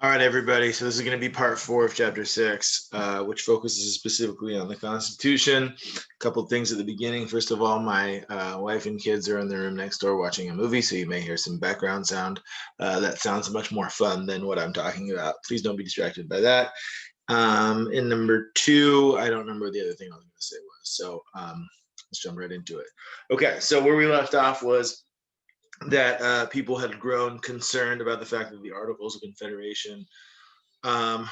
All right, everybody. So this is going to be part 4 of chapter 6, which focuses specifically on the Constitution. A couple things at the beginning. First of all, my wife and kids are in the room next door watching a movie, so you may hear some background sound. That sounds much more fun than what I'm talking about. Please don't be distracted by that. And number 2, I don't remember what the other thing I was going to say was. So let's jump right into it. Okay, so where we left off was that people had grown concerned about the fact that the Articles of Confederation um,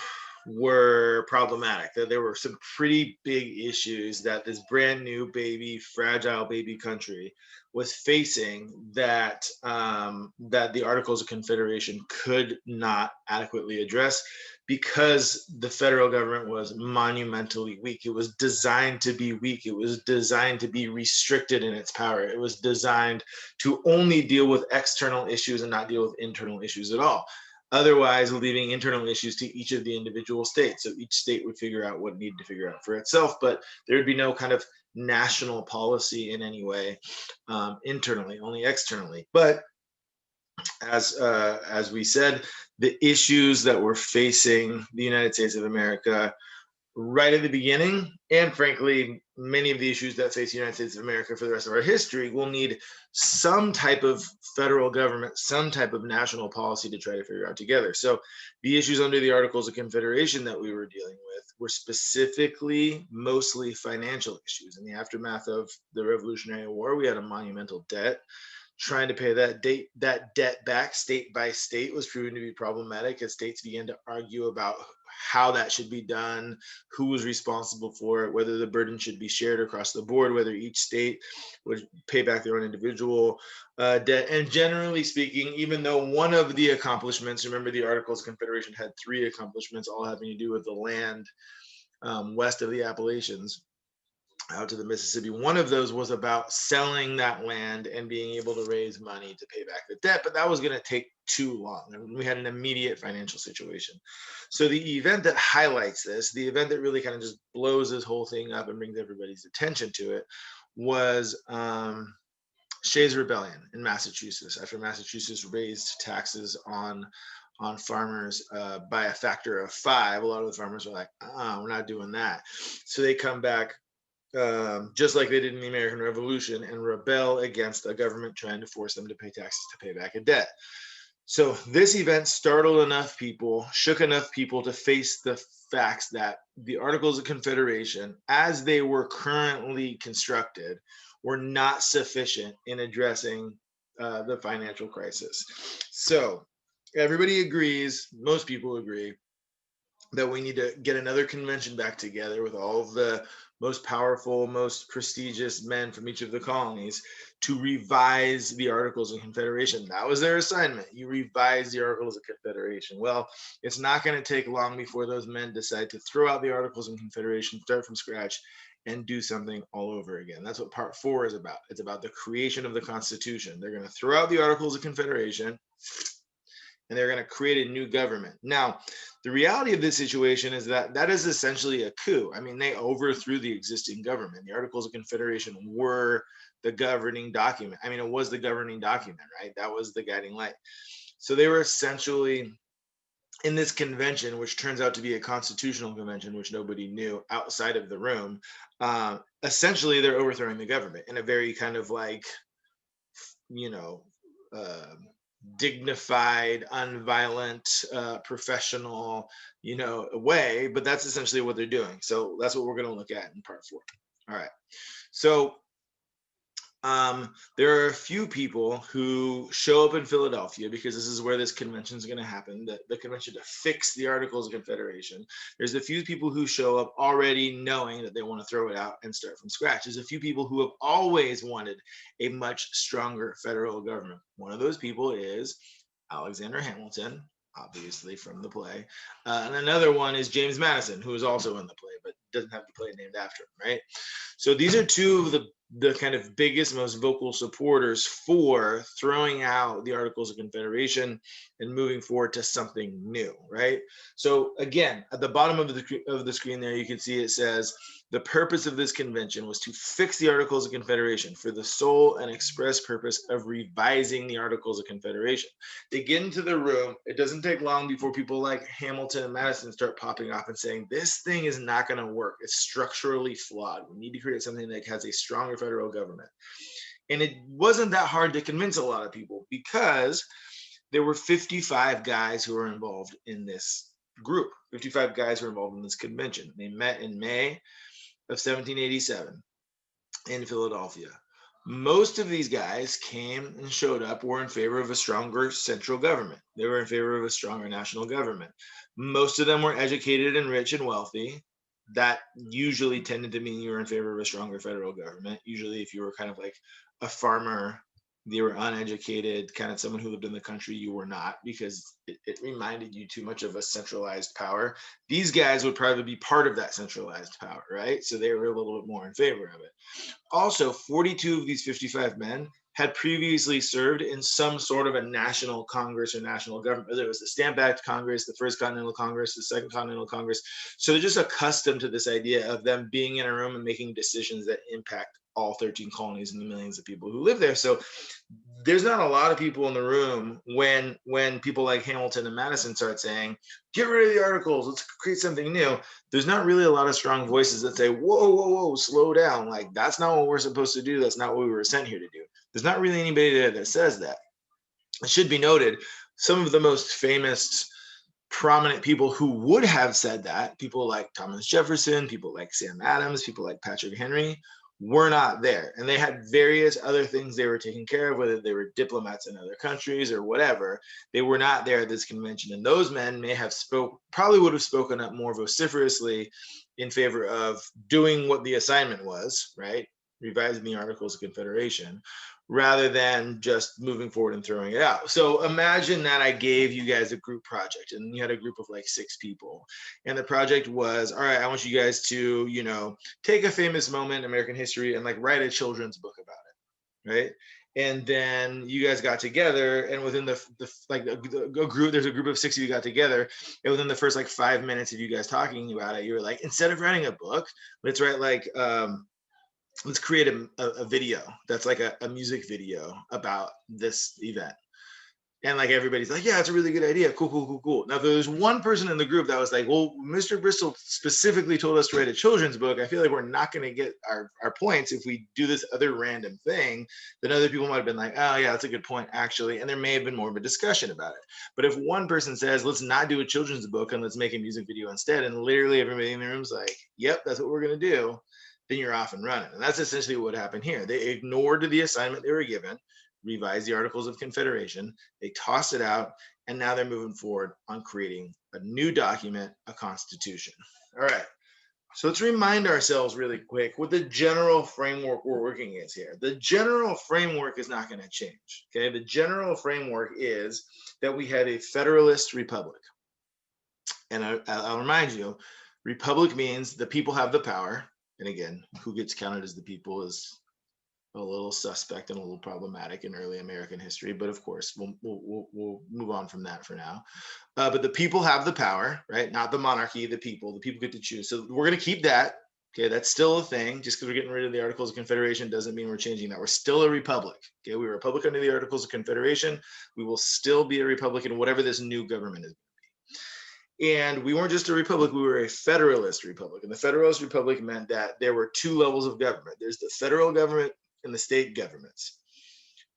were problematic, that there were some pretty big issues that this brand new baby, fragile baby country was facing that the Articles of Confederation could not adequately address because the federal government was monumentally weak. It was designed to be weak. It was designed to be restricted in its power. It was designed to only deal with external issues and not deal with internal issues at all, otherwise leaving internal issues to each of the individual states. So each state would figure out what it needed to figure out for itself, but there would be no kind of national policy in any way internally, only externally. But as we said, the issues that were facing the United States of America right at the beginning, and frankly, many of the issues that face the United States of America for the rest of our history, will need some type of federal government, some type of national policy to try to figure out together. So the issues under the Articles of Confederation that we were dealing with were specifically mostly financial issues. In the aftermath of the Revolutionary War, we had a monumental debt. Trying to pay that debt back state by state was proven to be problematic as states began to argue about how that should be done, who was responsible for it, whether the burden should be shared across the board, whether each state would pay back their own individual debt. And generally speaking, even though one of the accomplishments, remember the Articles of Confederation had 3 accomplishments, all having to do with the land west of the Appalachians out to the Mississippi. One of those was about selling that land and being able to raise money to pay back the debt, but that was going to take too long. And we had an immediate financial situation. So the event that highlights this, the event that really kind of just blows this whole thing up and brings everybody's attention to it, was Shays' Rebellion in Massachusetts, after Massachusetts raised taxes on farmers by a factor of 5. A lot of the farmers were like, we're not doing that. So they come back just like they did in the American Revolution, and rebel against a government trying to force them to pay taxes to pay back a debt. So this event startled enough people, shook enough people to face the facts that the Articles of Confederation, as they were currently constructed, were not sufficient in addressing the financial crisis. So everybody agrees, most people agree, that we need to get another convention back together with all of the most powerful, most prestigious men from each of the colonies to revise the Articles of Confederation. That was their assignment. You revise the Articles of Confederation. Well, it's not going to take long before those men decide to throw out the Articles of Confederation, start from scratch, and do something all over again. That's what part 4 is about. It's about the creation of the Constitution. They're going to throw out the Articles of Confederation, and they're going to create a new government. Now, the reality of this situation is that that is essentially a coup. I mean, they overthrew the existing government. The Articles of Confederation were the governing document. I mean, it was the governing document, right? That was the guiding light. So they were essentially in this convention, which turns out to be a constitutional convention, which nobody knew outside of the room. Essentially, they're overthrowing the government in a very kind of like, you know, dignified, unviolent, professional, way. But that's essentially what they're doing. So that's what we're going to look at in part 4. All right. So there are a few people who show up in Philadelphia because this is where this convention is going to happen, the convention to fix the Articles of Confederation. There's a few people who show up already knowing that they want to throw it out and start from scratch. There's a few people who have always wanted a much stronger federal government. One of those people is Alexander Hamilton, obviously from the play. And another one is James Madison, who is also in the play, but doesn't have the play named after him, right? So these are two of the kind of biggest, most vocal supporters for throwing out the Articles of Confederation and moving forward to something new, right? So again, at the bottom of the screen there, you can see it says The purpose of this convention was to fix the Articles of Confederation for the sole and express purpose of revising the Articles of Confederation. They get into the room. It doesn't take long before people like Hamilton and Madison start popping off and saying, this thing is not going to work. It's structurally flawed. We need to create something that has a stronger federal government. And it wasn't that hard to convince a lot of people because there were 55 guys who were involved in this group. 55 guys were involved in this convention. They met in May of 1787 in Philadelphia. Most of these guys came and showed up, were in favor of a stronger central government. They were in favor of a stronger national government. Most of them were educated and rich and wealthy. That usually tended to mean you were in favor of a stronger federal government. Usually, if you were kind of like a farmer, they were uneducated, kind of someone who lived in the country, you were not, because it reminded you too much of a centralized power. These guys would probably be part of that centralized power, right? So they were a little bit more in favor of it. Also, 42 of these 55 men had previously served in some sort of a national Congress or national government, whether it was the Stamp Act Congress, the First Continental Congress, the Second Continental Congress. So they're just accustomed to this idea of them being in a room and making decisions that impact all 13 colonies and the millions of people who live there. So there's not a lot of people in the room when people like Hamilton and Madison start saying, get rid of the Articles, let's create something new. There's not really a lot of strong voices that say, whoa, slow down. Like, that's not what we're supposed to do. That's not what we were sent here to do. There's not really anybody there that says that. It should be noted, some of the most famous prominent people who would have said that, people like Thomas Jefferson, people like Sam Adams, people like Patrick Henry, were not there. And they had various other things they were taking care of, whether they were diplomats in other countries or whatever. They were not there at this convention. And those men may have probably would have spoken up more vociferously in favor of doing what the assignment was, right? Revising the Articles of Confederation, rather than just moving forward and throwing it out. So imagine that I gave you guys a group project and you had a group of like 6 people. And the project was, all right, I want you guys to, take a famous moment in American history and like write a children's book about it, right? And then you guys got together, and within the group, there's a group of 6 of you got together, and within the first like 5 minutes of you guys talking about it, you were like, instead of writing a book, let's write like let's create a video that's like a music video about this event. And like everybody's like, yeah, it's a really good idea. Cool. Now, if there's one person in the group that was like, well, Mr. Bristol specifically told us to write a children's book, I feel like we're not going to get our points if we do this other random thing. Then other people might have been like, oh, yeah, that's a good point, actually. And there may have been more of a discussion about it. But if one person says, let's not do a children's book and let's make a music video instead, and literally everybody in the room's like, yep, that's what we're going to do, then you're off and running. And that's essentially what happened here. They ignored the assignment they were given, revised the Articles of Confederation, they tossed it out, and now they're moving forward on creating a new document, a constitution. All right. So let's remind ourselves really quick what the general framework we're working is here. The general framework is not going to change. Okay. The general framework is that we have a federalist republic. And I'll remind you, republic means the people have the power. And again, who gets counted as the people is a little suspect and a little problematic in early American history, but of course we'll move on from that for now. But the people have the power, right? Not the monarchy, the people. The people get to choose. So we're going to keep that. Okay, that's still a thing. Just because we're getting rid of the Articles of Confederation doesn't mean we're changing that. We're still a republic. Okay, we were a republic under the Articles of Confederation. We will still be a republic in whatever this new government is. And we weren't just a republic, we were a federalist republic. And the federalist republic meant that there were 2 levels of government. There's the federal government and the state governments.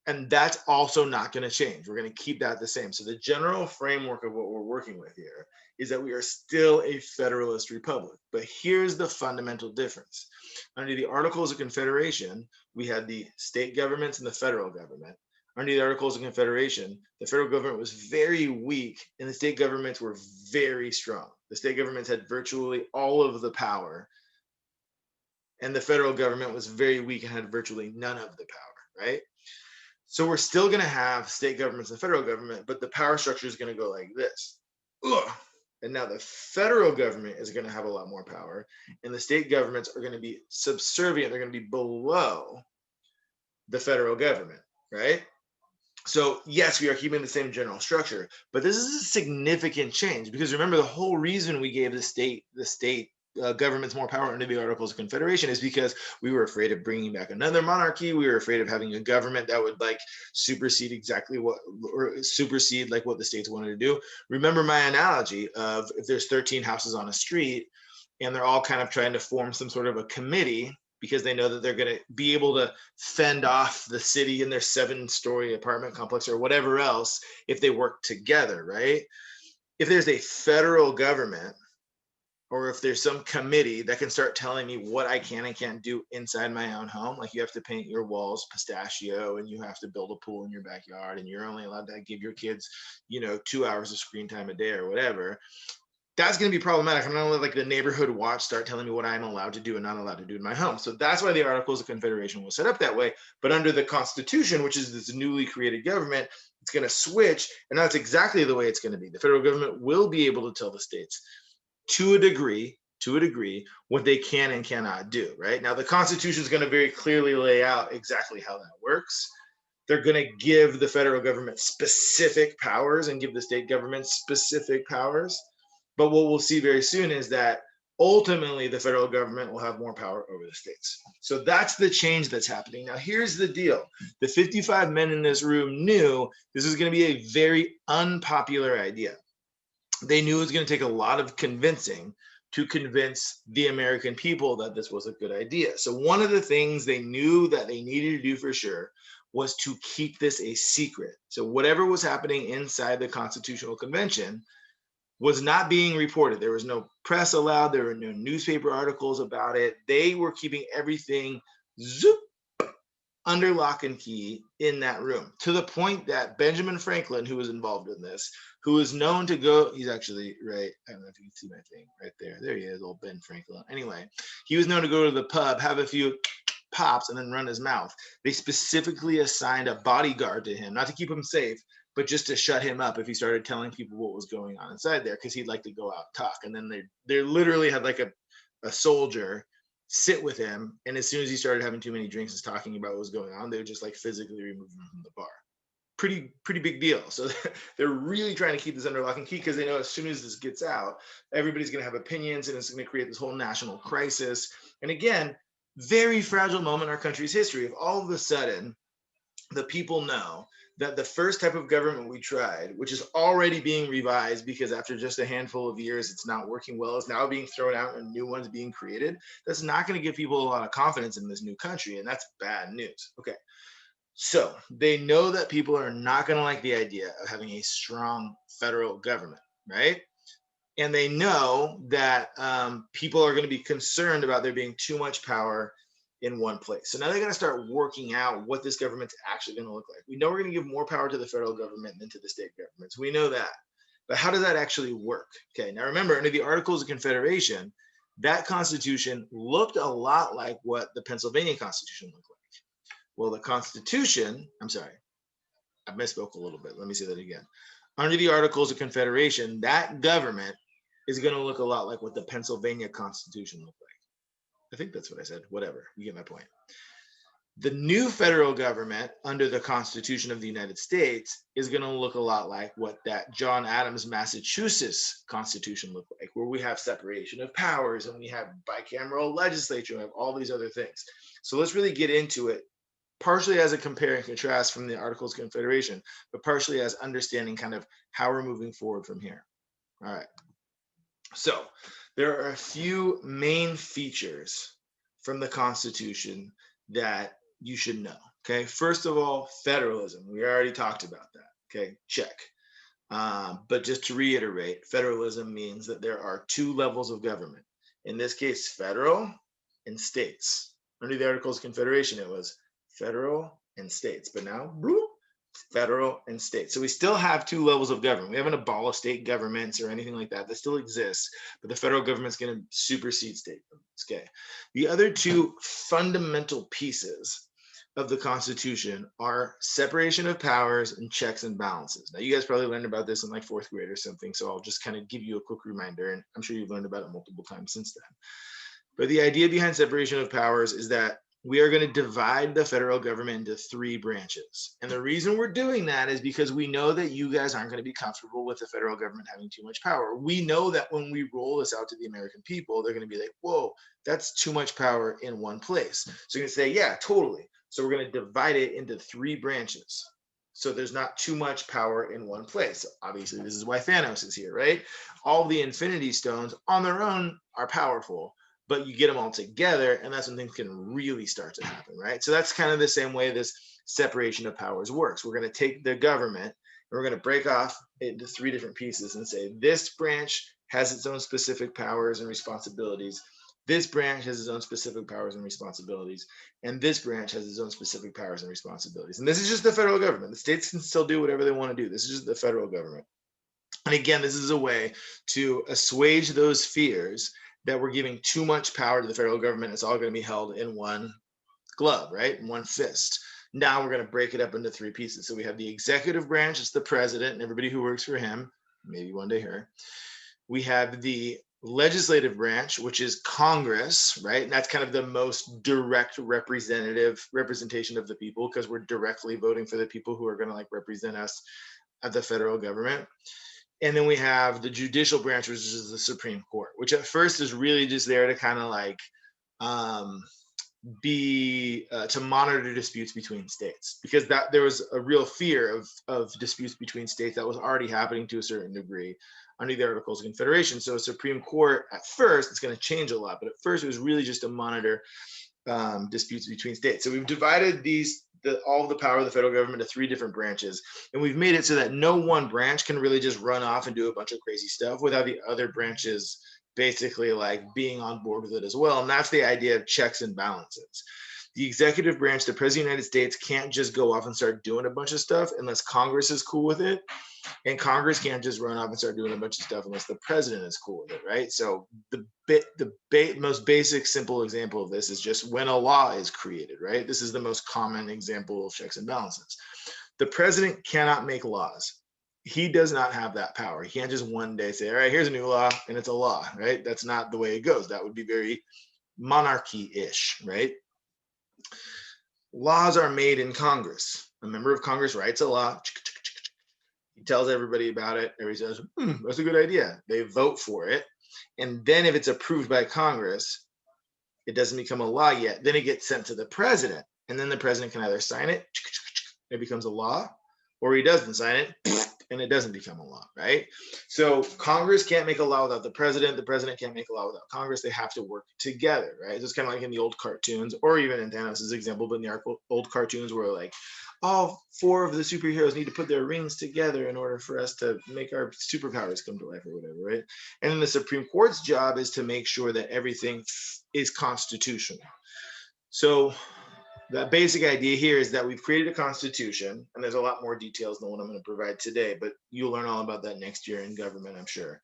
And that's also not going to change. We're going to keep that the same. So the general framework of what we're working with here is that we are still a federalist republic. But here's the fundamental difference. Under the Articles of Confederation, we had the state governments and the federal government. Under the Articles of Confederation, the federal government was very weak and the state governments were very strong. The state governments had virtually all of the power, and the federal government was very weak and had virtually none of the power, right? So we're still going to have state governments and federal government, but the power structure is going to go like this. Ugh. And now the federal government is going to have a lot more power, and the state governments are going to be subservient. They're going to be below the federal government, right? So yes, we are keeping the same general structure, but this is a significant change because remember, the whole reason we gave the state governments more power under the Articles of Confederation is because we were afraid of bringing back another monarchy. We were afraid of having a government that would like supersede exactly what, or supersede like what the states wanted to do. Remember my analogy of if there's 13 houses on a street and they're all kind of trying to form some sort of a committee because they know that they're going to be able to fend off the city in their 7-story apartment complex or whatever else if they work together, right? If there's a federal government, or if there's some committee that can start telling me what I can and can't do inside my own home, like you have to paint your walls pistachio and you have to build a pool in your backyard and you're only allowed to give your kids, 2 hours of screen time a day or whatever, that's going to be problematic. I'm not going to let like the neighborhood watch start telling me what I'm allowed to do and not allowed to do in my home. So that's why the Articles of Confederation was set up that way. But under the Constitution, which is this newly created government, it's going to switch, and that's exactly the way it's going to be. The federal government will be able to tell the states to a degree, what they can and cannot do, right? Now, the Constitution is going to very clearly lay out exactly how that works. They're going to give the federal government specific powers and give the state government specific powers. But what we'll see very soon is that ultimately the federal government will have more power over the states. So that's the change that's happening. Now, here's the deal. The 55 men in this room knew this is going to be a very unpopular idea. They knew it was going to take a lot of convincing to convince the American people that this was a good idea. So one of the things they knew that they needed to do for sure was to keep this a secret. So whatever was happening inside the Constitutional Convention was not being reported. There was no press allowed. There were no newspaper articles about it. They were keeping everything under lock and key in that room, to the point that Benjamin Franklin, who was involved in this, who is known to go, he's actually right, I don't know if you can see my thing right there. There he is, old Ben Franklin. Anyway, he was known to go to the pub, have a few pops, and then run his mouth. They specifically assigned a bodyguard to him, not to keep him safe, but just to shut him up if he started telling people what was going on inside there, because he'd like to go out and talk. And then they literally had like a soldier sit with him, and as soon as he started having too many drinks and talking about what was going on, they would just like physically remove him from the bar. Pretty big deal. So they're really trying to keep this under lock and key because they know as soon as this gets out, everybody's going to have opinions and it's going to create this whole national crisis. And again, very fragile moment in our country's history. If all of a sudden the people know that the first type of government we tried, which is already being revised because after just a handful of years, it's not working well, is now being thrown out and new ones being created, that's not going to give people a lot of confidence in this new country. And that's bad news. Okay. So they know that people are not going to like the idea of having a strong federal government, right? And they know that people are going to be concerned about there being too much power in one place. So now they're going to start working out what this government's actually going to look like. We know we're going to give more power to the federal government than to the state governments. We know that. But how does that actually work? Okay, now remember, under the Articles of Confederation, that Constitution looked a lot like what the Pennsylvania Constitution looked like. Well, the Constitution, I'm sorry, I misspoke a little bit. Let me say that again. Under the Articles of Confederation, that government is going to look a lot like what the Pennsylvania Constitution looked like. I think that's what I said. Whatever, you get my point. The new federal government under the Constitution of the United States is going to look a lot like what that John Adams, Massachusetts Constitution looked like, where we have separation of powers and we have bicameral legislature and we have all these other things. So let's really get into it, partially as a compare and contrast from the Articles of Confederation, but partially as understanding kind of how we're moving forward from here. All right. So there are a few main features from the Constitution that you should know. Okay. First of all, federalism. We already talked about that. Okay. Check. But just to reiterate, federalism means that there are two levels of government. In this case, federal and states. Under the Articles of Confederation, it was federal and states, but now federal and state. So we still have two levels of government. We haven't abolished state governments or anything like that. That still exists, but the federal government's going to supersede state governments. Okay. The other two fundamental pieces of the Constitution are separation of powers and checks and balances. Now, you guys probably learned about this in like 4th grade or something, so I'll just kind of give you a quick reminder, and I'm sure you've learned about it multiple times since then. But the idea behind separation of powers is that we are going to divide the federal government into 3 branches. And the reason we're doing that is because we know that you guys aren't going to be comfortable with the federal government having too much power. We know that when we roll this out to the American people, they're going to be like, whoa, that's too much power in one place. So you're going to say, yeah, totally. So we're going to divide it into 3 branches. So there's not too much power in one place. Obviously, this is why Thanos is here, right? All the Infinity Stones on their own are powerful, but you get them all together, and that's when things can really start to happen, right? So that's kind of the same way this separation of powers works. We're going to take the government and we're going to break off into 3 different pieces and say this branch has its own specific powers and responsibilities. This branch has its own specific powers and responsibilities, and this branch has its own specific powers and responsibilities. And this is just the federal government. The states can still do whatever they want to do. This is just the federal government. And again, this is a way to assuage those fears that we're giving too much power to the federal government. It's all going to be held in one glove, right? In one fist. Now we're going to break it up into 3 pieces. So we have the executive branch, it's the president and everybody who works for him, maybe one day her. We have the legislative branch, which is Congress, right? And that's kind of the most direct representation of the people, because we're directly voting for the people who are going to like represent us at the federal government. And then we have the judicial branch, which is the Supreme Court, which at first is really just there to kind of like to monitor disputes between states, because that there was a real fear of disputes between states that was already happening to a certain degree under the Articles of Confederation. So Supreme Court at first, it's going to change a lot, but at first it was really just to monitor disputes between states. So we've divided all of the power of the federal government to 3 different branches, and we've made it so that no one branch can really just run off and do a bunch of crazy stuff without the other branches basically like being on board with it as well. And that's the idea of checks and balances. The executive branch, the president of the United States, can't just go off and start doing a bunch of stuff unless Congress is cool with it. And Congress can't just run off and start doing a bunch of stuff unless the president is cool with it, right? So the most basic, simple example of this is just when a law is created, right? This is the most common example of checks and balances. The president cannot make laws. He does not have that power. He can't just one day say, all right, here's a new law, and it's a law, right? That's not the way it goes. That would be very monarchy-ish, right? Laws are made in Congress. A member of Congress writes a law. He tells everybody about it. Everybody says, that's a good idea. They vote for it. And then if it's approved by Congress, it doesn't become a law yet. Then it gets sent to the president. And then the president can either sign it, it becomes a law, or he doesn't sign it, and it doesn't become a law, right? So Congress can't make a law without the president can't make a law without Congress. They have to work together, right? So it's kind of like in the old cartoons, or even in Thanos' example, but in the old cartoons where like all 4 of the superheroes need to put their rings together in order for us to make our superpowers come to life or whatever, right? And then the Supreme Court's job is to make sure that everything is constitutional. So the basic idea here is that we've created a constitution, and there's a lot more details than what I'm going to provide today, but you'll learn all about that next year in government, I'm sure.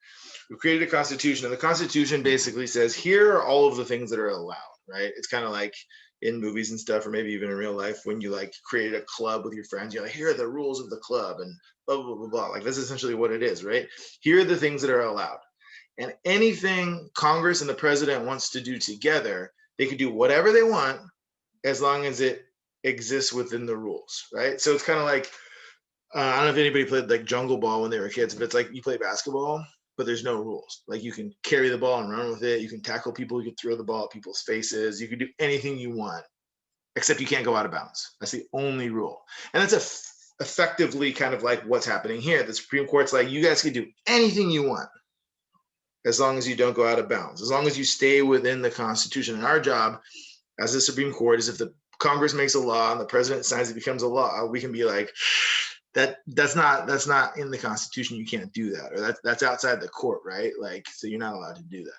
We've created a constitution, and the constitution basically says, here are all of the things that are allowed, right? It's kind of like in movies and stuff, or maybe even in real life, when you like created a club with your friends, you're like, here are the rules of the club, and blah, blah, blah, blah. Like that's essentially what it is, right? Here are the things that are allowed. And anything Congress and the president wants to do together, they can do whatever they want, as long as it exists within the rules, right? So it's kind of like, I don't know if anybody played like Jungle Ball when they were kids, but it's like you play basketball, but there's no rules. Like you can carry the ball and run with it. You can tackle people. You can throw the ball at people's faces. You can do anything you want, except you can't go out of bounds. That's the only rule. And that's effectively kind of like what's happening here. The Supreme Court's like, you guys can do anything you want, as long as you don't go out of bounds, as long as you stay within the Constitution. And our job as the Supreme Court is if the Congress makes a law and the president signs it becomes a law, we can be like, that's not in the Constitution. You can't do that, or that's outside the court, right? Like, so you're not allowed to do that.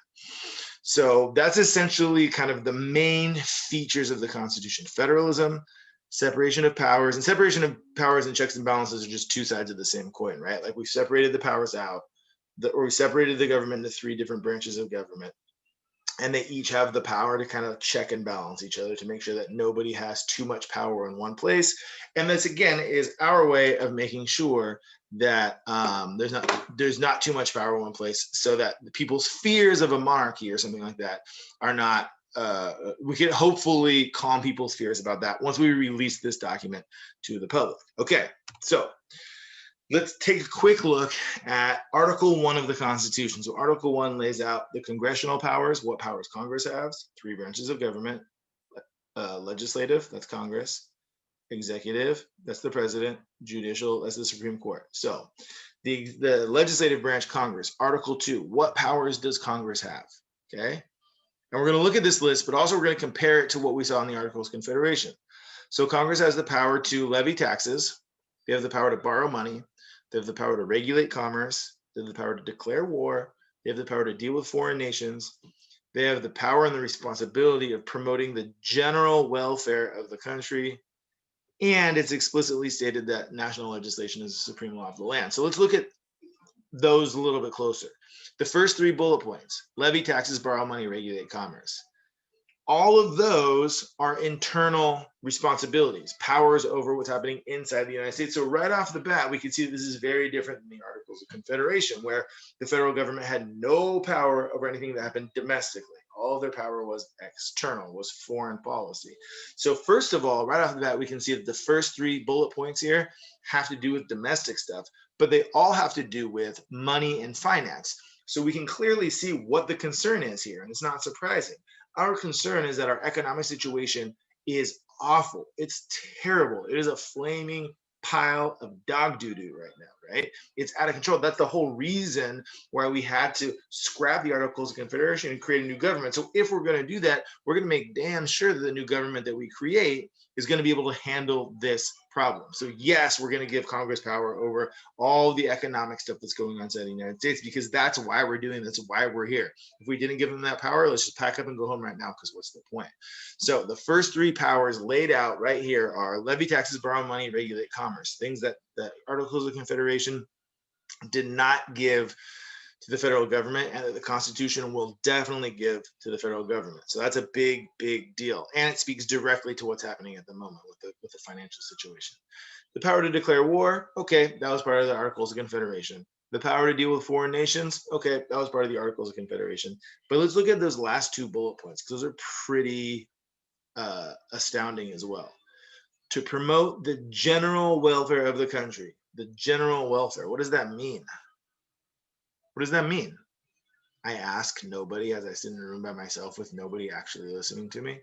So that's essentially kind of the main features of the Constitution: federalism, separation of powers, and separation of powers and checks and balances are just 2 sides of the same coin, right? Like we separated the powers out, or we separated the government into 3 different branches of government. And they each have the power to kind of check and balance each other to make sure that nobody has too much power in one place. And this, again, is our way of making sure that there's not too much power in one place, so that the people's fears of a monarchy or something like that are not we can hopefully calm people's fears about that once we release this document to the public. Okay, so let's take a quick look at Article 1 of the Constitution. So Article 1 lays out the congressional powers, what powers Congress has, 3 branches of government, legislative, that's Congress, executive, that's the president, judicial, that's the Supreme Court. So the legislative branch, Congress, Article 2, what powers does Congress have? Okay, and we're going to look at this list, but also we're going to compare it to what we saw in the Articles of Confederation. So Congress has the power to levy taxes, they have the power to borrow money, they have the power to regulate commerce, they have the power to declare war, they have the power to deal with foreign nations, they have the power and the responsibility of promoting the general welfare of the country, and it's explicitly stated that national legislation is the supreme law of the land. So let's look at those a little bit closer. The first 3 bullet points: levy taxes, borrow money, regulate commerce. All of those are internal responsibilities, powers over what's happening inside the United States. So right off the bat, we can see that this is very different than the Articles of Confederation, where the federal government had no power over anything that happened domestically. All of their power was external, was foreign policy. So first of all, right off the bat, we can see that the first 3 bullet points here have to do with domestic stuff, but they all have to do with money and finance. So we can clearly see what the concern is here, and it's not surprising. Our concern is that our economic situation is awful. It's terrible. It is a flaming pile of dog doo-doo right now, right? It's out of control. That's the whole reason why we had to scrap the Articles of Confederation and create a new government. So if we're going to do that, we're going to make damn sure that the new government that we create is going to be able to handle this problem. So yes, we're going to give Congress power over all the economic stuff that's going on inside the United States, because that's why we're doing this, why we're here. If we didn't give them that power, let's just pack up and go home right now, because what's the point? So the first 3 powers laid out right here are levy taxes, borrow money, regulate commerce, things that the Articles of Confederation did not give to the federal government, and that the Constitution will definitely give to the federal government. So that's a big, big deal. And it speaks directly to what's happening at the moment with the financial situation. The power to declare war, okay, that was part of the Articles of Confederation. The power to deal with foreign nations, okay, that was part of the Articles of Confederation. But let's look at those last 2 bullet points, because those are pretty astounding as well. To promote the general welfare of the country. The general welfare, what does that mean? What does that mean? I ask nobody as I sit in a room by myself with nobody actually listening to me.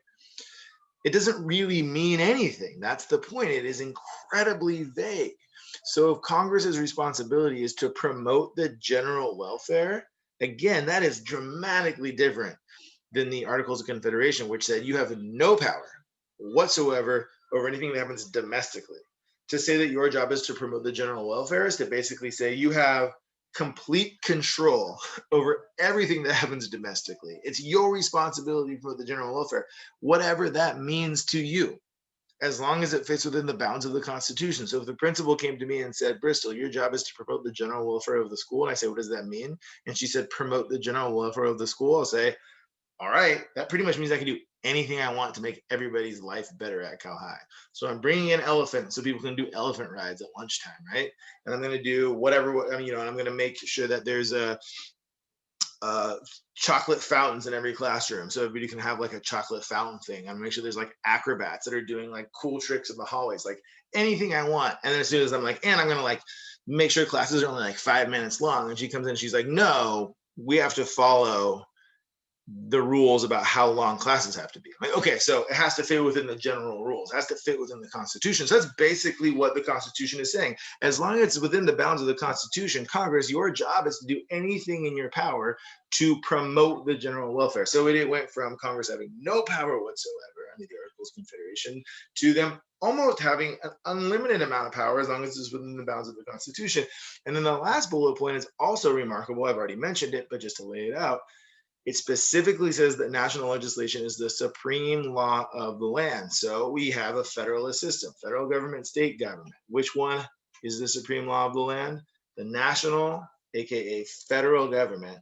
It doesn't really mean anything. That's the point. It is incredibly vague. So if Congress's responsibility is to promote the general welfare, again, that is dramatically different than the Articles of Confederation, which said you have no power whatsoever over anything that happens domestically. To say that your job is to promote the general welfare is to basically say you have complete control over everything that happens domestically. It's your responsibility for the general welfare, whatever that means to you, as long as it fits within the bounds of the Constitution. So if the principal came to me and said, Bristol, your job is to promote the general welfare of the school, and I say, what does that mean? And she said, promote the general welfare of the school, I'll say, all right, that pretty much means I can do anything I want to make everybody's life better at Cal High. So I'm bringing in elephants so people can do elephant rides at lunchtime, right? And I'm going to do whatever, and I'm going to make sure that there's a chocolate fountains in every classroom, so everybody can have like a chocolate fountain thing. I'm gonna make sure there's like acrobats that are doing like cool tricks in the hallways, like anything I want. And then as soon as I'm like, and I'm gonna like make sure classes are only like 5 minutes long, and she comes in and she's like, no, we have to follow the rules about how long classes have to be. I'm like, okay, so it has to fit within the general rules, it has to fit within the Constitution. So that's basically what the Constitution is saying. As long as it's within the bounds of the Constitution, Congress, your job is to do anything in your power to promote the general welfare. So it went from Congress having no power whatsoever under the Articles of Confederation to them almost having an unlimited amount of power as long as it's within the bounds of the Constitution. And then the last bullet point is also remarkable. I've already mentioned it, but just to lay it out, it specifically says that national legislation is the supreme law of the land. So we have a federalist system, federal government, state government. Which one is the supreme law of the land? The national, AKA federal government,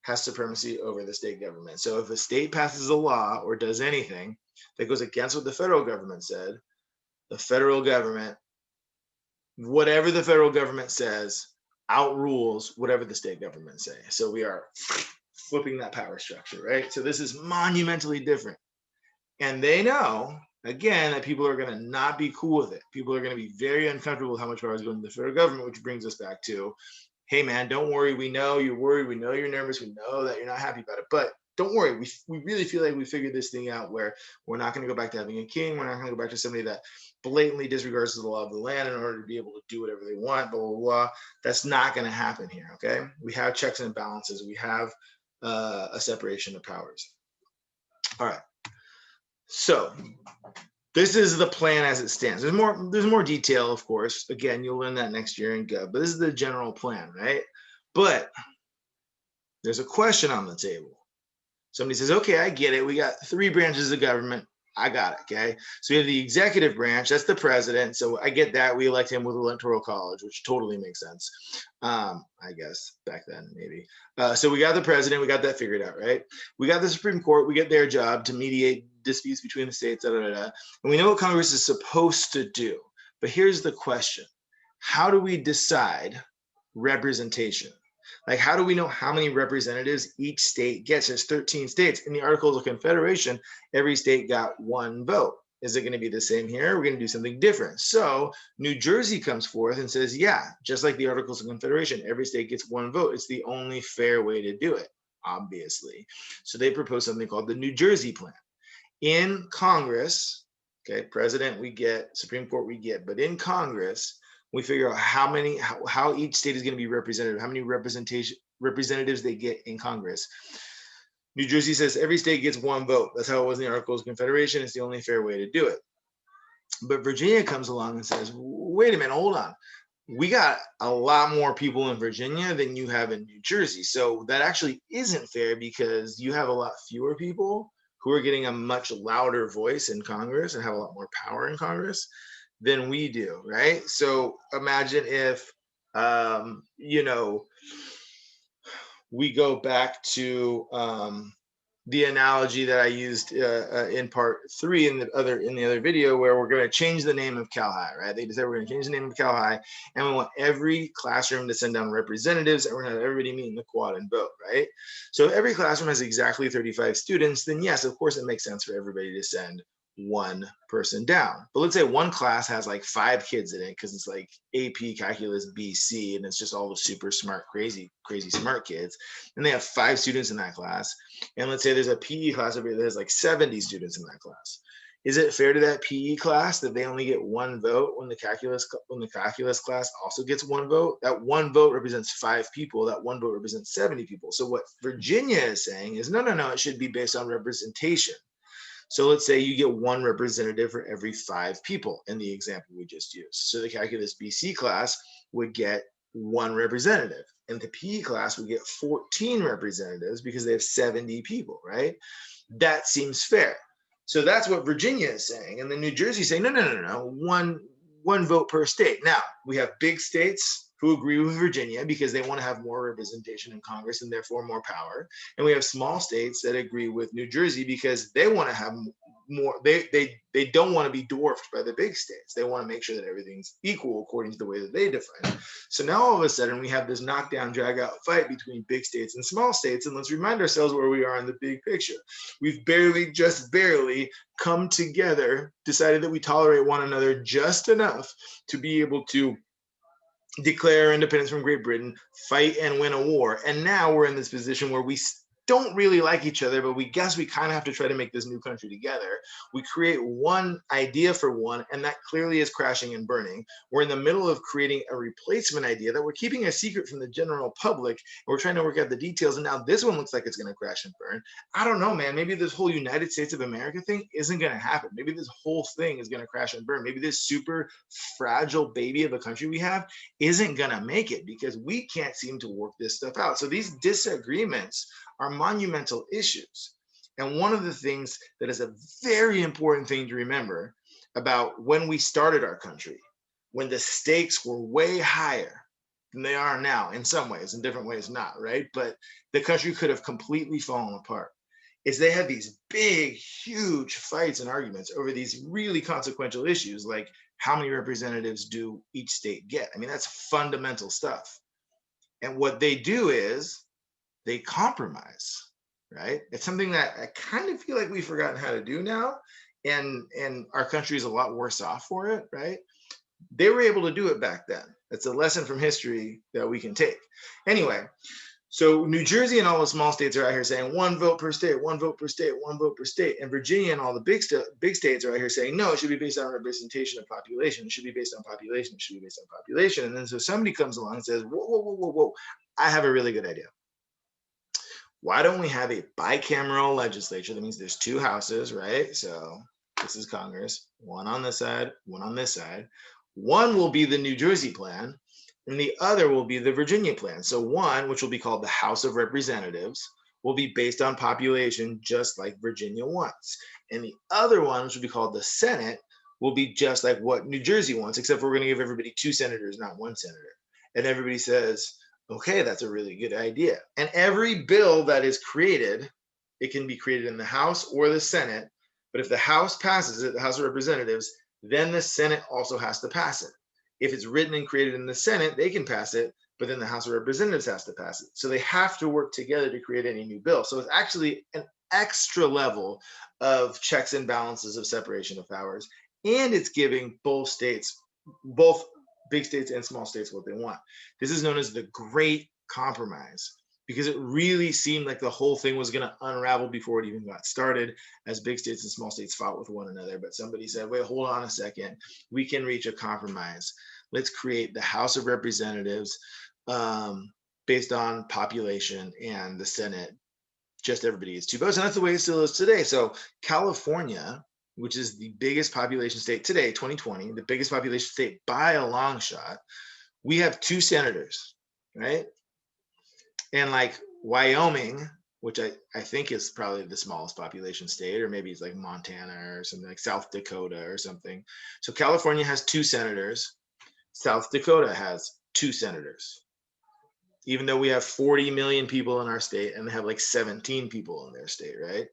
has supremacy over the state government. So if a state passes a law or does anything that goes against what the federal government said, the federal government, whatever the federal government says, outrules whatever the state government say. So we are flipping that power structure, right? So this is monumentally different. And they know, again, that people are going to not be cool with it. People are going to be very uncomfortable with how much power is going to the federal government, which brings us back to, hey, man, don't worry. We know you're worried. We know you're nervous. We know that you're not happy about it. But don't worry. We really feel like we figured this thing out where we're not going to go back to having a king. We're not going to go back to somebody that blatantly disregards the law of the land in order to be able to do whatever they want, blah, blah, blah. That's not going to happen here, okay? We have checks and balances. We have a separation of powers. All right. So this is the plan as it stands. There's more detail, of course. Again, you'll learn that next year in Gov, but this is the general plan, right? But there's a question on the table. Somebody says, okay, I get it. We got 3 branches of government. I got it, okay? So we have the executive branch, that's the president. So I get that. We elect him with electoral college, which totally makes sense. I guess back then, maybe. So we got the president, we got that figured out, right? We got the Supreme Court, we get their job to mediate disputes between the states, and we know what Congress is supposed to do. But here's the question. How do we decide representation? Like, how do we know how many representatives each state gets? There's 13 states. In the Articles of Confederation, every state got 1 vote. Is it going to be the same here? We're going to do something different. So New Jersey comes forth and says, yeah, just like the Articles of Confederation, every state gets 1 vote. It's the only fair way to do it, obviously. So they propose something called the New Jersey Plan. In Congress, okay, president we get, Supreme Court we get, but in Congress, we figure out how each state is going to be represented, how many representatives they get in Congress. New Jersey says every state gets 1 vote. That's how it was in the Articles of Confederation. It's the only fair way to do it. But Virginia comes along and says, wait a minute, hold on. We got a lot more people in Virginia than you have in New Jersey. So that actually isn't fair because you have a lot fewer people who are getting a much louder voice in Congress and have a lot more power in Congress than we do, right? So imagine if, we go back to the analogy that I used in part 3 in the other video, where we're going to change the name of Cal High, right? They decided we're going to change the name of Cal High, and we want every classroom to send down representatives, and we're going to have everybody meet in the quad and vote, right? So if every classroom has exactly 35 students, then yes, of course, it makes sense for everybody to send 1 person down. But let's say one class has like 5 kids in it because it's like AP Calculus BC, and it's just all the super smart, crazy smart kids, and they have 5 students in that class. And let's say there's a PE class over here that has like 70 students in that class. Is it fair to that PE class that they only get 1 vote when the calculus class also gets 1 vote? That 1 vote represents 5 people. That 1 vote represents 70 people. So what Virginia is saying is, no, it should be based on representation. So let's say you get 1 representative for every 5 people in the example we just used. So the Calculus BC class would get 1 representative, and the PE class would get 14 representatives because they have 70 people, right? That seems fair. So that's what Virginia is saying. And then New Jersey is saying, no, one vote per state. Now, we have big states who agree with Virginia because they want to have more representation in Congress and therefore more power. And we have small states that agree with New Jersey because they want to have more, they don't want to be dwarfed by the big states. They want to make sure that everything's equal according to the way that they define it. So now all of a sudden we have this knockdown, drag out fight between big states and small states. And let's remind ourselves where we are in the big picture. We've just barely come together, decided that we tolerate one another just enough to be able to declare independence from Great Britain, fight and win a war. And now we're in this position where we don't really like each other, but we guess we kind of have to try to make this new country together. We create one idea for one, and that clearly is crashing and burning. We're in the middle of creating a replacement idea that we're keeping a secret from the general public, and we're trying to work out the details, and now this one looks like it's going to crash and burn. I don't know, man. Maybe this whole United States of America thing isn't going to happen. Maybe this whole thing is going to crash and burn. Maybe this super fragile baby of a country we have isn't going to make it because we can't seem to work this stuff out. So these disagreements are monumental issues. And one of the things that is a very important thing to remember about when we started our country, when the stakes were way higher than they are now, in some ways, in different ways not, right? But the country could have completely fallen apart, is they had these big, huge fights and arguments over these really consequential issues, like how many representatives do each state get? I mean, that's fundamental stuff. And what they do is they compromise, right? It's something that I kind of feel like we've forgotten how to do now, and our country is a lot worse off for it, right? They were able to do it back then. It's a lesson from history that we can take. Anyway, so New Jersey and all the small states are out here saying one vote per state, one vote per state, one vote per state. And Virginia and all the big states are out here saying, no, it should be based on representation of population. It should be based on population. It should be based on population. And then so somebody comes along and says, whoa, whoa, whoa, whoa, whoa, I have a really good idea. Why don't we have a bicameral legislature? That means there's two houses, right? So this is Congress, one on this side, one on this side. One will be the New Jersey plan, and the other will be the Virginia plan. So one, which will be called the House of Representatives, will be based on population, just like Virginia wants. And the other one, which will be called the Senate, will be just like what New Jersey wants, except for we're going to give everybody two senators, not one senator. And everybody says, okay, that's a really good idea. And every bill that is created, it can be created in the House or the Senate. But if the House passes it, the House of Representatives, then the Senate also has to pass it. If it's written and created in the Senate, they can pass it, but then the House of Representatives has to pass it. So they have to work together to create any new bill. So it's actually an extra level of checks and balances of separation of powers. And it's giving both states, both big states and small states, what they want. This is known as the Great Compromise, because it really seemed like the whole thing was going to unravel before it even got started, as big states and small states fought with one another. But somebody said, wait, hold on a second. We can reach a compromise. Let's create the House of Representatives based on population, and the Senate, just everybody gets two votes. And that's the way it still is today. So California, which is the biggest population state today, 2020, the biggest population state by a long shot, we have two senators, right? And like Wyoming, which I think is probably the smallest population state, or maybe it's like Montana or something, like South Dakota or something. So California has two senators. South Dakota has two senators. Even though we have 40 million people in our state and they have like 17 people in their state, right?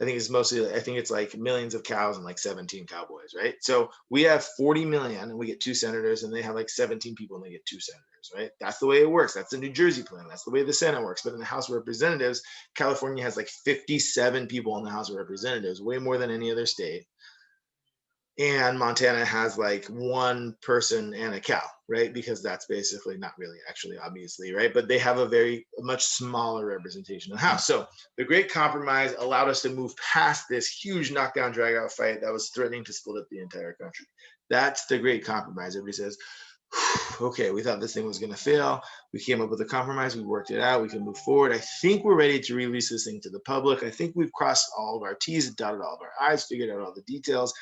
I think it's like millions of cows and like 17 cowboys, right? So we have 40 million and we get two senators, and they have like 17 people and they get two senators, right? That's the way it works. That's the New Jersey plan. That's the way the Senate works. But in the House of Representatives, California has like 57 people in the House of Representatives, way more than any other state. And Montana has like one person and a cow, right? Because that's basically not really actually, obviously, right? But they have a much smaller representation in the House. So the Great Compromise allowed us to move past this huge knockdown, drag out fight that was threatening to split up the entire country. That's the Great Compromise. Everybody says, okay, we thought this thing was going to fail. We came up with a compromise. We worked it out. We can move forward. I think we're ready to release this thing to the public. I think we've crossed all of our T's and dotted all of our I's, figured out all the details.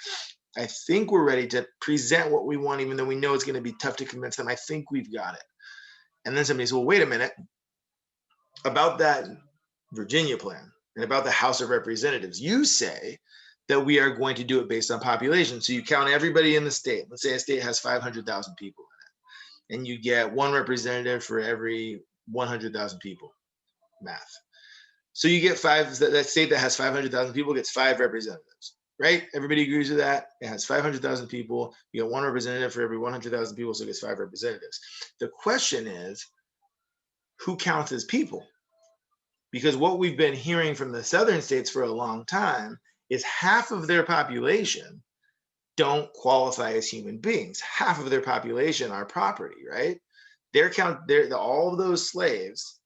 I think we're ready to present what we want, even though we know it's going to be tough to convince them. I think we've got it. And then somebody says, well, wait a minute. About that Virginia plan and about the House of Representatives, you say that we are going to do it based on population. So you count everybody in the state. Let's say a state has 500,000 people in it, and you get one representative for every 100,000 people. Math. So you get that state that has 500,000 people gets 5 representatives. Right? Everybody agrees with that. It has 500,000 people. You get one representative for every 100,000 people, so it gets 5 representatives. The question is, who counts as people? Because what we've been hearing from the southern states for a long time is half of their population don't qualify as human beings. Half of their population are property, right? All of those slaves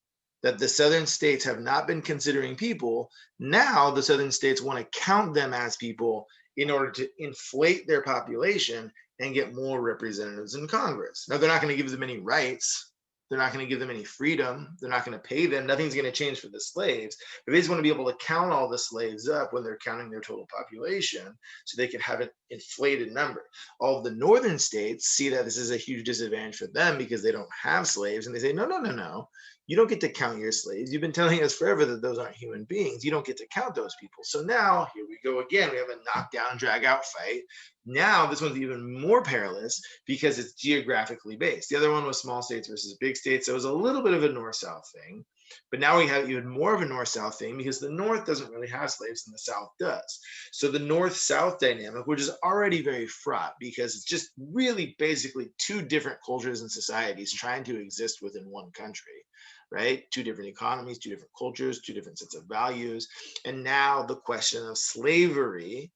that the southern states have not been considering people, now the southern states want to count them as people in order to inflate their population and get more representatives in Congress. Now, they're not going to give them any rights. They're not going to give them any freedom. They're not going to pay them. Nothing's going to change for the slaves. But they just want to be able to count all the slaves up when they're counting their total population so they can have an inflated number. All of the northern states see that this is a huge disadvantage for them because they don't have slaves. And they say, no, no, no, no. You don't get to count your slaves. You've been telling us forever that those aren't human beings. You don't get to count those people. So now here we go again. We have a knockdown, drag out fight. Now this one's even more perilous because it's geographically based. The other one was small states versus big states. So it was a little bit of a north-south thing. But now we have even more of a North-South thing because the North doesn't really have slaves and the South does. So the North-South dynamic, which is already very fraught because it's just really basically two different cultures and societies trying to exist within one country, right? Two different economies, two different cultures, two different sets of values. And now the question of slavery,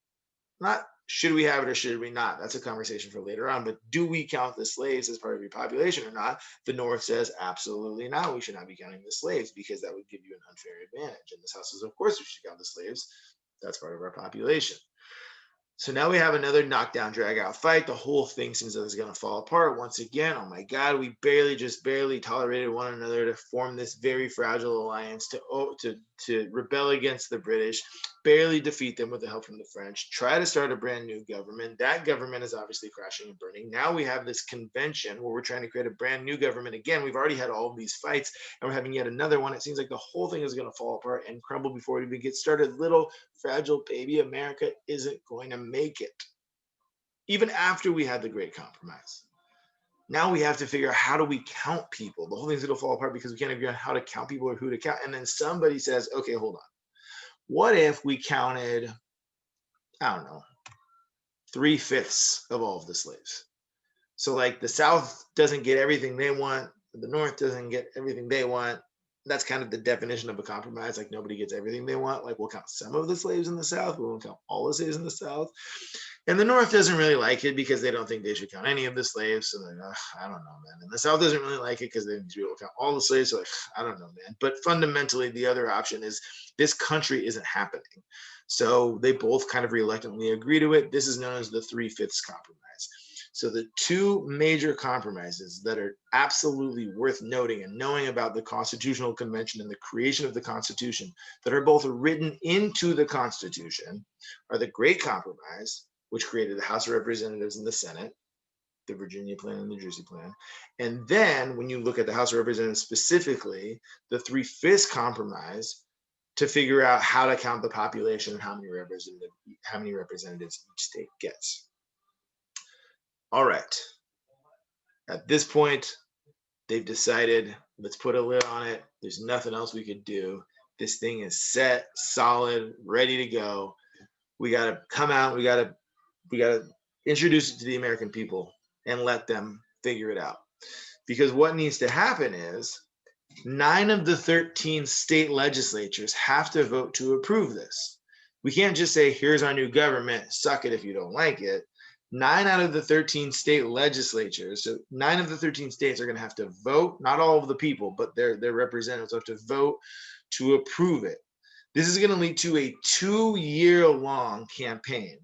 not should we have it or should we not? That's a conversation for later on. But do we count the slaves as part of your population or not? The North says absolutely not. We should not be counting the slaves because that would give you an unfair advantage. And the South says, of course, we should count the slaves. That's part of our population. So now we have another knockdown, drag out fight. The whole thing seems like it's going to fall apart once again. Oh my God, we just barely tolerated one another to form this very fragile alliance to rebel against the British, barely defeat them with the help from the French, try to start a brand new government. That government is obviously crashing and burning. Now we have this convention where we're trying to create a brand new government again. We've already had all of these fights and we're having yet another one. It seems like the whole thing is going to fall apart and crumble before it even gets started. Little fragile baby America isn't going to make it. Even after we had the Great Compromise. Now we have to figure out how do we count people. The whole thing's going to fall apart because we can't figure out how to count people or who to count. And then somebody says, okay, hold on. What if we counted, I don't know, 3/5 of all of the slaves? So like the South doesn't get everything they want, the North doesn't get everything they want. That's kind of the definition of a compromise. Like nobody gets everything they want. Like we'll count some of the slaves in the South, we won't count all the slaves in the South. And the North doesn't really like it because they don't think they should count any of the slaves. So they're like, I don't know, man. And the South doesn't really like it because they need to be able to count all the slaves. So like, I don't know, man. But fundamentally, the other option is this country isn't happening. So they both kind of reluctantly agree to it. This is known as the 3/5 compromise. So the two major compromises that are absolutely worth noting and knowing about the Constitutional Convention and the creation of the Constitution that are both written into the Constitution are the Great Compromise, which created the House of Representatives and the Senate, the Virginia Plan and the Jersey Plan. And then when you look at the House of Representatives specifically, the 3/5 compromise to figure out how to count the population and how many representatives each state gets. All right. At this point, they've decided, let's put a lid on it. There's nothing else we could do. This thing is set, solid, ready to go. We got to come out. We got to introduce it to the American people and let them figure it out. Because what needs to happen is 9 of the 13 state legislatures have to vote to approve this. We can't just say, here's our new government, suck it if you don't like it. 9 out of the 13 state legislatures, so 9 of the 13 states are going to have to vote, not all of the people, but their representatives have to vote to approve it. This is going to lead to a 2-year-long campaign.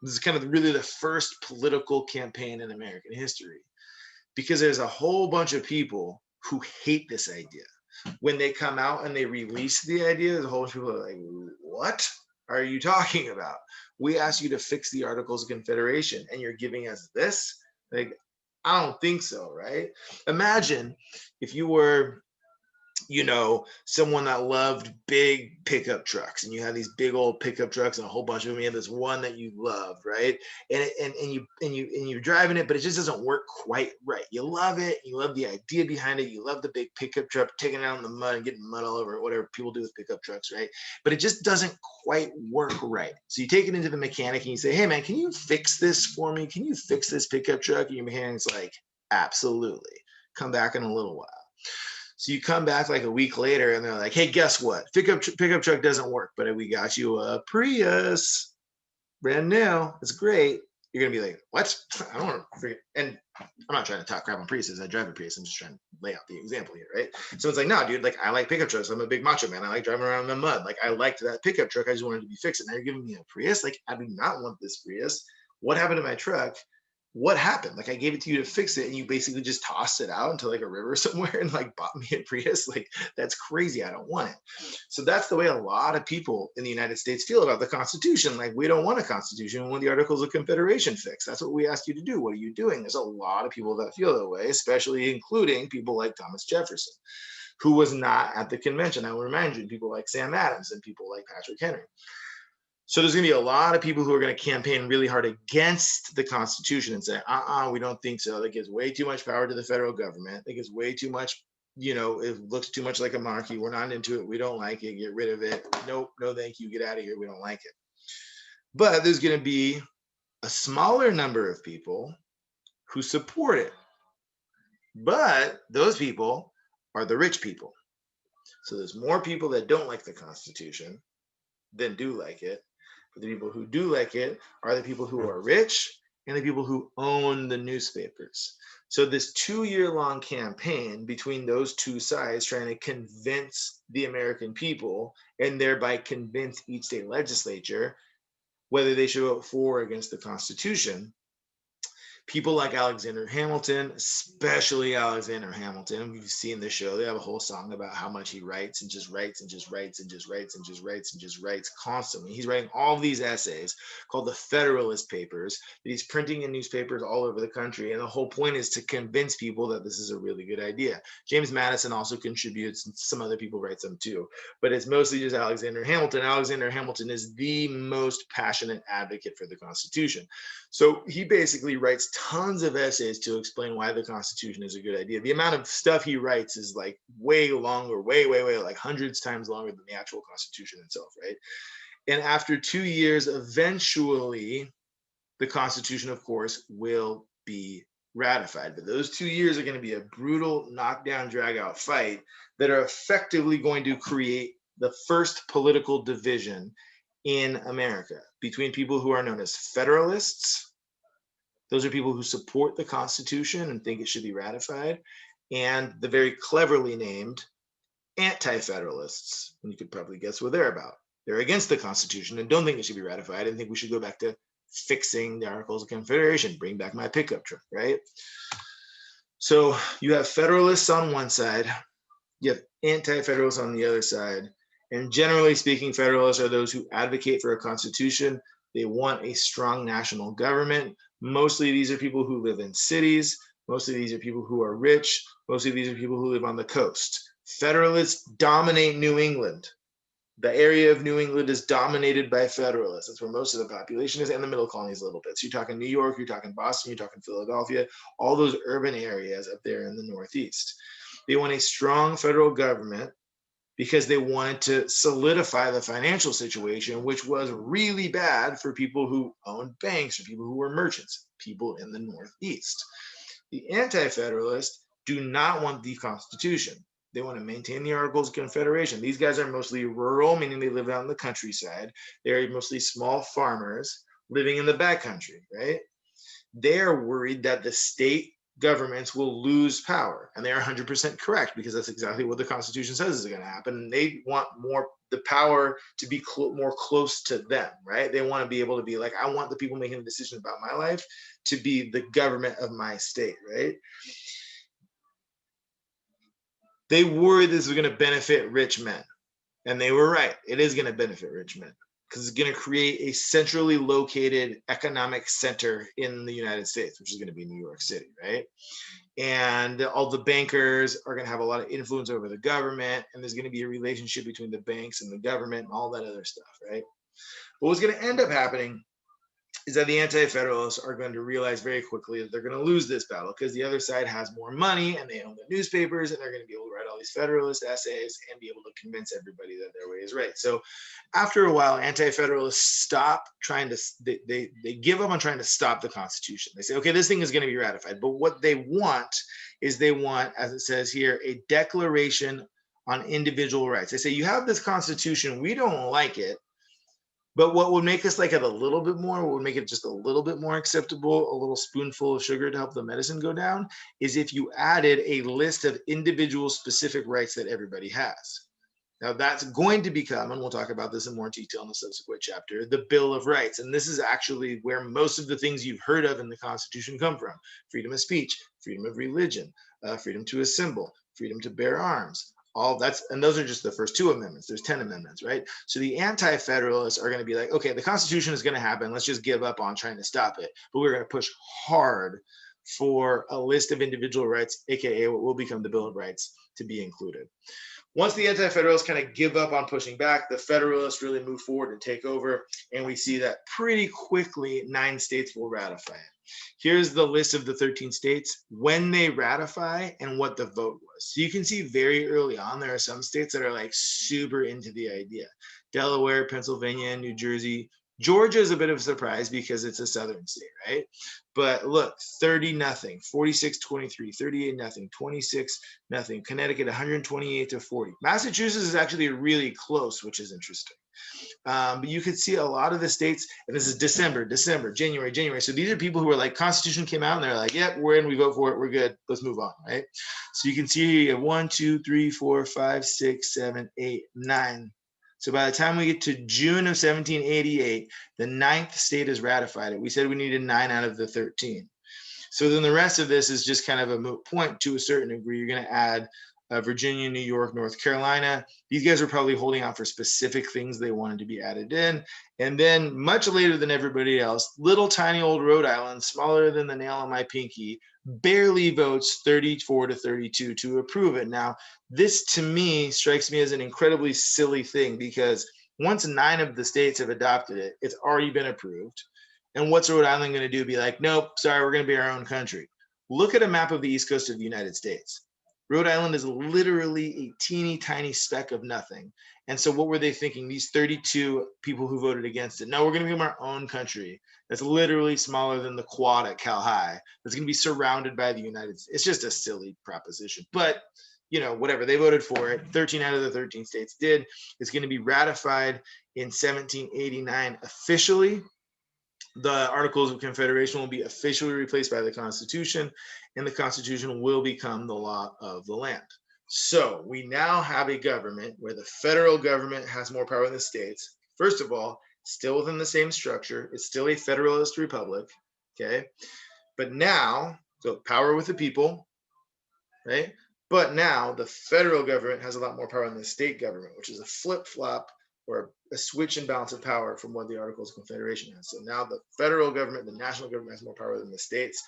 This is kind of really the first political campaign in American history because there's a whole bunch of people who hate this idea. When they come out and they release the idea, there's a whole bunch of people are like, what are you talking about? We asked you to fix the Articles of Confederation and you're giving us this? Like, I don't think so, right? Imagine if you were, you know, someone that loved big pickup trucks and you had these big old pickup trucks and a whole bunch of them. You had this one that you loved, right? And you're driving it, but it just doesn't work quite right. You love it, you love the idea behind it, you love the big pickup truck, taking it out in the mud and getting mud all over it, whatever people do with pickup trucks, right? But it just doesn't quite work right. So you take it into the mechanic and you say, hey man, can you fix this for me? Can you fix this pickup truck? And your mechanic's like, absolutely. Come back in a little while. So you come back like a week later and they're like, hey, guess what? Pickup truck doesn't work, but we got you a Prius, brand new. It's great. You're going to be like, what? I don't want to forget. And I'm not trying to talk crap on Priuses. I drive a Prius. I'm just trying to lay out the example here, right? So it's like, no, dude, like I like pickup trucks. I'm a big macho man. I like driving around in the mud. Like I liked that pickup truck. I just wanted to be fixed. Now you're giving me a Prius? Like I do not want this Prius. What happened to my truck? What happened? Like I gave it to you to fix it and you basically just tossed it out into like a river somewhere and like bought me a Prius. Like that's crazy. I don't want it. So that's the way a lot of people in the United States feel about the Constitution. Like we don't want a Constitution. We want the Articles of Confederation fixed. That's what we asked you to do. What are you doing? There's a lot of people that feel that way, especially including people like Thomas Jefferson, who was not at the convention. I will remind you, people like Sam Adams and people like Patrick Henry. So there's going to be a lot of people who are going to campaign really hard against the Constitution and say, we don't think so. That gives way too much power to the federal government. That gives way too much it looks too much like a monarchy. We're not into it. We don't like it. Get rid of it. Nope, no thank you. Get out of here. We don't like it. But there's going to be a smaller number of people who support it. But those people are the rich people. So there's more people that don't like the Constitution than do like it. But the people who do like it are the people who are rich and the people who own the newspapers. So this 2-year-long campaign between those two sides trying to convince the American people and thereby convince each state legislature whether they should vote for or against the Constitution. People like Alexander Hamilton, especially Alexander Hamilton, you've seen the show, they have a whole song about how much he writes and just writes and just writes and just writes and just writes and just writes constantly. He's writing all these essays called the Federalist Papers that he's printing in newspapers all over the country. And the whole point is to convince people that this is a really good idea. James Madison also contributes, and some other people write some too, but it's mostly just Alexander Hamilton. Alexander Hamilton is the most passionate advocate for the Constitution. So he basically writes tons of essays to explain why the Constitution is a good idea. The amount of stuff he writes is like way longer, way, like hundreds times longer than the actual Constitution itself, right? And after 2 years, eventually, the Constitution, of course, will be ratified. But those 2 years are going to be a brutal knockdown, drag-out fight that are effectively going to create the first political division in America between people who are known as Federalists. Those are people who support the Constitution and think it should be ratified, and the very cleverly named Anti-Federalists. And you could probably guess what they're about. They're against the Constitution and don't think it should be ratified and think we should go back to fixing the Articles of Confederation, bring back my pickup truck, right? So you have Federalists on one side, you have Anti-Federalists on the other side. And generally speaking, Federalists are those who advocate for a constitution. They want a strong national government. Mostly these are people who live in cities. Mostly these are people who are rich. Mostly these are people who live on the coast. Federalists dominate New England. The area of New England is dominated by Federalists. That's where most of the population is, and the middle colonies a little bit. So you're talking New York, you're talking Boston, you're talking Philadelphia, all those urban areas up there in the Northeast. They want a strong federal government because they wanted to solidify the financial situation, which was really bad for people who owned banks or people who were merchants, people in the Northeast. The Anti-Federalists do not want the Constitution. They want to maintain the Articles of Confederation. These guys are mostly rural, meaning they live out in the countryside. They're mostly small farmers living in the backcountry, right? They're worried that the state governments will lose power, and they are 100% correct, because that's exactly what the Constitution says is going to happen. And they want the power to be more close to them, right? They want to be able to be like, I want the people making the decisions about my life to be the government of my state, right? They worried this was going to benefit rich men, and they were right. It is going to benefit rich men because it's going to create a centrally located economic center in the United States, which is going to be New York City, right? And all the bankers are going to have a lot of influence over the government, and there's going to be a relationship between the banks and the government and all that other stuff, right? But what's going to end up happening is that the Anti-Federalists are going to realize very quickly that they're going to lose this battle because the other side has more money and they own the newspapers, and they're going to be able to write all these Federalist essays and be able to convince everybody that their way is right. So after a while, Anti-Federalists stop trying to, they give up on trying to stop the Constitution. They say, okay, this thing is going to be ratified. But what they want is they want, as it says here, a declaration on individual rights. They say, you have this Constitution, we don't like it, but what would make us like it a little bit more, what would make it just a little bit more acceptable, a little spoonful of sugar to help the medicine go down, is if you added a list of individual specific rights that everybody has. Now that's going to become, and we'll talk about this in more detail in the subsequent chapter, the Bill of Rights. And this is actually where most of the things you've heard of in the Constitution come from. Freedom of speech, freedom of religion, freedom to assemble, freedom to bear arms. And those are just the first 2 amendments. There's 10 amendments, right? So the Anti-Federalists are going to be like, okay, the Constitution is going to happen. Let's just give up on trying to stop it. But we're going to push hard for a list of individual rights, aka what will become the Bill of Rights, to be included. Once the Anti-Federalists kind of give up on pushing back, the Federalists really move forward and take over, and we see that pretty quickly 9 states will ratify it. Here's the list of the 13 states when they ratify and what the vote was. So you can see very early on, there are some states that are like super into the idea. Delaware, Pennsylvania, New Jersey. Georgia is a bit of a surprise because it's a southern state, right? But look, 30-0, 46-23, 38-0, 26-0. Connecticut 128-40. Massachusetts is actually really close, which is interesting. But you could see a lot of the states, and this is December, January. So these are people who are like, Constitution came out and they're like, yep, we're in, we vote for it, we're good, let's move on, right? So you can see you have 1, 2, 3, 4, 5, 6, 7, 8, 9. So by the time we get to June of 1788, the 9th state has ratified it. We said we needed 9 out of the 13. So then the rest of this is just kind of a moot point to a certain degree. You're going to add Virginia, New York, North Carolina. These guys are probably holding out for specific things they wanted to be added in. And then much later than everybody else, little tiny old Rhode Island, smaller than the nail on my pinky, barely votes 34-32 to approve it. Now, this to me strikes me as an incredibly silly thing, because once 9 of the states have adopted it, it's already been approved. And what's Rhode Island going to do? Be like, nope, sorry, we're going to be our own country. Look at a map of the East Coast of the United States. Rhode Island is literally a teeny tiny speck of nothing. And so what were they thinking? These 32 people who voted against it. No, we're going to become our own country. That's literally smaller than the quad at Cal High. That's going to be surrounded by the United States. It's just a silly proposition. But, you know, whatever. They voted for it. 13 out of the 13 states did. It's going to be ratified in 1789 officially. The Articles of Confederation will be officially replaced by the Constitution, and the Constitution will become the law of the land. So we now have a government where the federal government has more power than the states. First of all, still within the same structure. It's still a federalist republic, okay? But now, so power with the people, right? But now the federal government has a lot more power than the state government, which is a flip-flop or a switch and balance of power from what the Articles of Confederation has. So now the federal government, the national government, has more power than the states.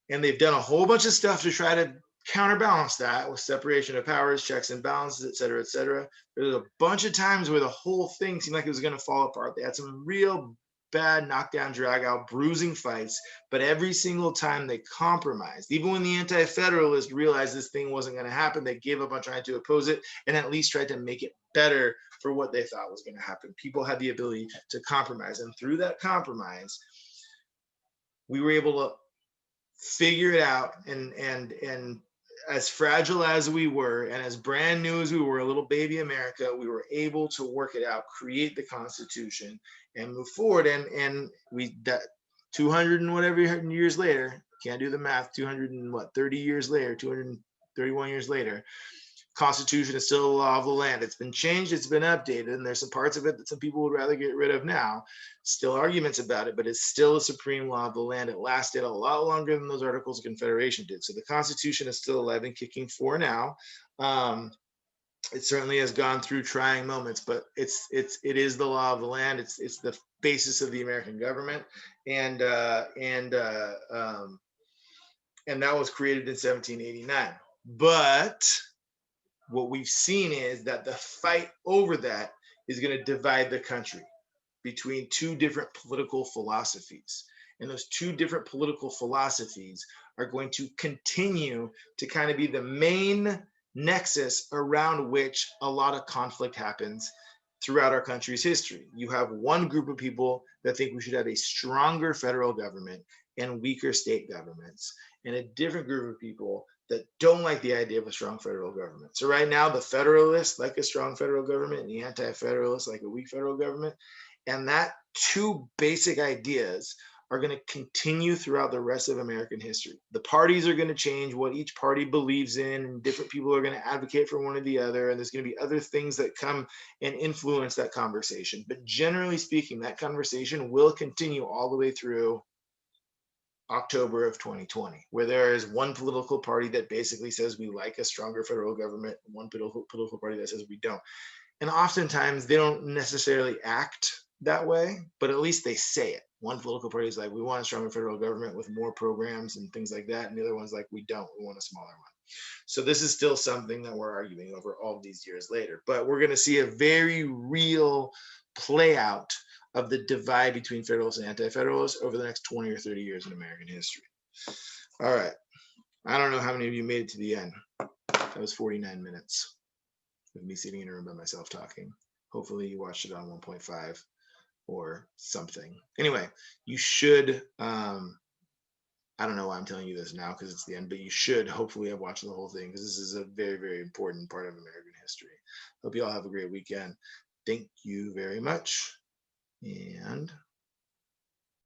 And they've done a whole bunch of stuff to try to counterbalance that with separation of powers, checks and balances, et cetera, et cetera. There's a bunch of times where the whole thing seemed like it was going to fall apart. They had some real bad knockdown, drag out, bruising fights, but every single time they compromised. Even when the anti-federalists realized this thing wasn't going to happen, they gave up on trying to oppose it and at least tried to make it better for what they thought was going to happen. People had the ability to compromise, and through that compromise, we were able to figure it out. And as fragile as we were, and as brand new as we were, a little baby America, we were able to work it out, create the Constitution, and move forward. And we that 200 and whatever years later, can't do the math, 230 years later, 231 years later, Constitution is still the law of the land. It's been changed, it's been updated, and there's some parts of it that some people would rather get rid of now. Still arguments about it, but it's still a supreme law of the land. It lasted a lot longer than those Articles of Confederation did. So the Constitution is still alive and kicking for now. It certainly has gone through trying moments, but it is the law of the land. It's the basis of the American government, and that was created in 1789. But what we've seen is that the fight over that is going to divide the country between two different political philosophies. And those two different political philosophies are going to continue to kind of be the main nexus around which a lot of conflict happens throughout our country's history. You have one group of people that think we should have a stronger federal government and weaker state governments, and a different group of people that don't like the idea of a strong federal government. So right now, the Federalists like a strong federal government, and the Anti-Federalists like a weak federal government. And that two basic ideas are going to continue throughout the rest of American history. The parties are going to change what each party believes in, and different people are going to advocate for one or the other, and there's going to be other things that come and influence that conversation. But generally speaking, that conversation will continue all the way through October of 2020, where there is one political party that basically says we like a stronger federal government, one political party that says we don't. And oftentimes they don't necessarily act that way, but at least they say it. One political party is like, we want a stronger federal government with more programs and things like that. And the other one's like, we don't, we want a smaller one. So this is still something that we're arguing over all these years later, but we're going to see a very real play out of the divide between Federalists and Anti-Federalists over the next 20 or 30 years in American history. All right. I don't know how many of you made it to the end. That was 49 minutes of me sitting in a room by myself talking. Hopefully you watched it on 1.5 or something. Anyway, you should, I don't know why I'm telling you this now because it's the end, but you should hopefully have watched the whole thing because this is a very, very important part of American history. Hope you all have a great weekend. Thank you very much. And